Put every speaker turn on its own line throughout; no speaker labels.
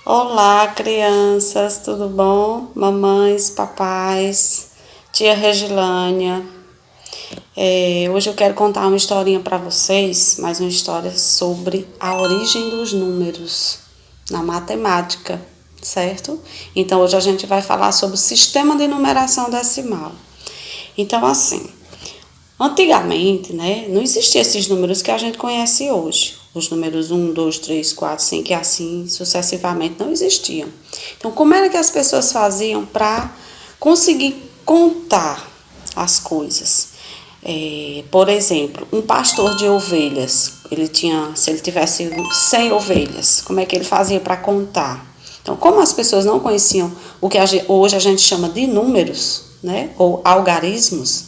Olá, crianças, tudo bom? Mamães, papais, tia Regilânia. Hoje eu quero contar uma historinha para vocês, mais uma história sobre a origem dos números na matemática, certo? Então hoje a gente vai falar sobre o sistema de numeração decimal. Então assim, antigamente, né, não existiam esses números que a gente conhece hoje. Os números 1, 2, 3, 4, 5 e assim sucessivamente não existiam. Então, como era que as pessoas faziam para conseguir contar as coisas? Por exemplo, um pastor de ovelhas, se ele tivesse 100 ovelhas, como é que ele fazia para contar? Então, como as pessoas não conheciam o que hoje a gente chama de números, né, ou algarismos,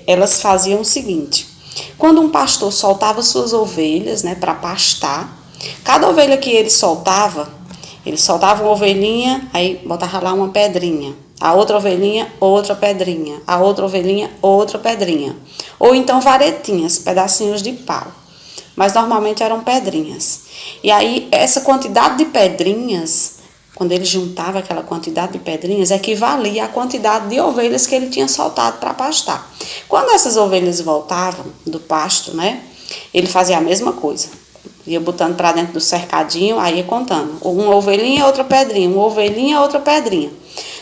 elas faziam o seguinte: quando um pastor soltava suas ovelhas, né, para pastar, cada ovelha que ele soltava uma ovelhinha, aí botava lá uma pedrinha, a outra ovelhinha, outra pedrinha, a outra ovelhinha, outra pedrinha, ou então varetinhas, pedacinhos de pau, mas normalmente eram pedrinhas. E aí essa quantidade de pedrinhas, quando ele juntava aquela quantidade de pedrinhas, equivalia à quantidade de ovelhas que ele tinha soltado para pastar. Quando essas ovelhas voltavam do pasto, né, ele fazia a mesma coisa. Ia botando para dentro do cercadinho, aí ia contando. Uma ovelhinha, outra pedrinha, uma ovelhinha, outra pedrinha.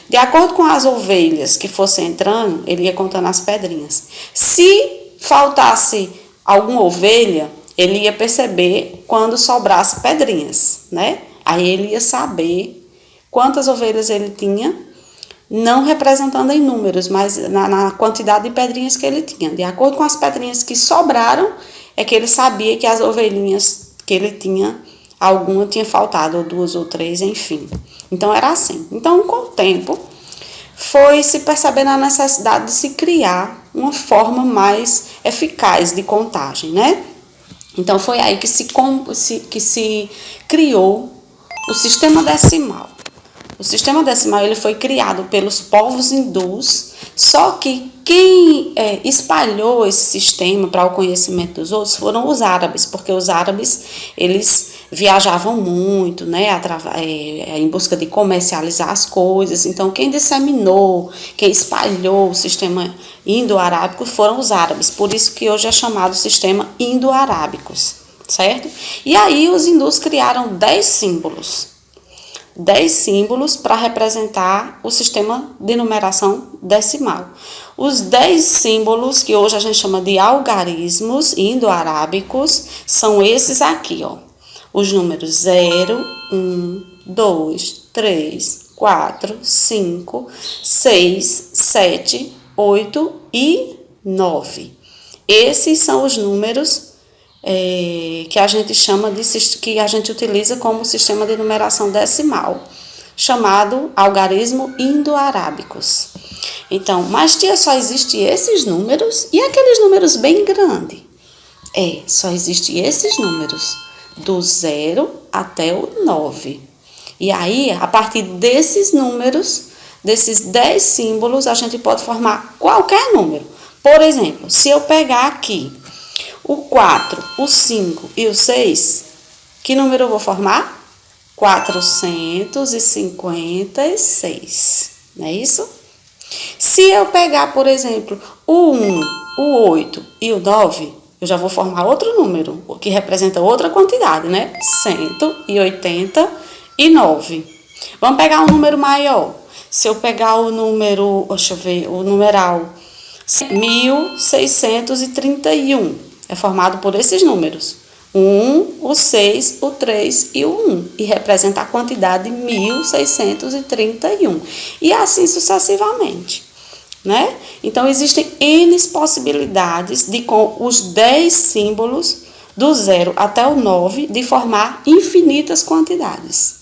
De acordo com as ovelhas que fossem entrando, ele ia contando as pedrinhas. Se faltasse alguma ovelha, ele ia perceber quando sobrasse pedrinhas, né? Aí ele ia saber quantas ovelhas ele tinha, não representando em números, mas na quantidade de pedrinhas que ele tinha. De acordo com as pedrinhas que sobraram, é que ele sabia que as ovelhinhas que ele tinha, alguma tinha faltado, ou duas ou três, enfim. Então era assim. Então, com o tempo, foi se percebendo a necessidade de se criar uma forma mais eficaz de contagem, né? Então foi aí que se criou o sistema decimal. O sistema decimal ele foi criado pelos povos hindus, só que quem espalhou esse sistema para o conhecimento dos outros foram os árabes, porque os árabes eles viajavam muito, né, em busca de comercializar as coisas. Então quem disseminou, quem espalhou o sistema indo-arábico foram os árabes, por isso que hoje é chamado sistema indo-arábicos, certo? E aí os hindus criaram 10 símbolos para representar o sistema de numeração decimal. Os 10 símbolos, que hoje a gente chama de algarismos indo-arábicos, são esses aqui, ó. Os números 0, 1, 2, 3, 4, 5, 6, 7, 8 e 9. Esses são os números que a gente chama que a gente utiliza como sistema de numeração decimal, chamado algarismo indo-arábicos. Então, mas tia, só existem esses números e aqueles números bem grandes? Só existem esses números, do 0 até o 9. E aí, a partir desses números, desses 10 símbolos, a gente pode formar qualquer número. Por exemplo, se eu pegar aqui o 4, o 5 e o 6, que número eu vou formar? 456, não é isso? Se eu pegar, por exemplo, o 1, o 8 e o 9, eu já vou formar outro número, o que representa outra quantidade, né? 189. Vamos pegar um número maior. Se eu pegar o número, o numeral 1631, é formado por esses números: o 1, o 6, o 3 e o 1, e representa a quantidade 1631, e assim sucessivamente, né? Então existem N possibilidades de, com os 10 símbolos do 0 até o 9, de formar infinitas quantidades.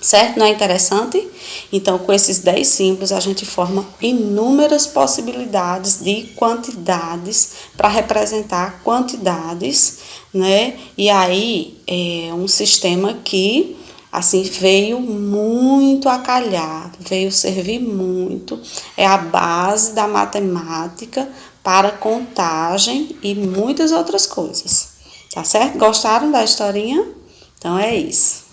Certo? Não é interessante? Então, com esses 10 símbolos, a gente forma inúmeras possibilidades de quantidades para representar quantidades, né? E aí, é um sistema que, assim, veio muito a calhar, veio servir muito, é a base da matemática para contagem e muitas outras coisas. Tá certo? Gostaram da historinha? Então, é isso.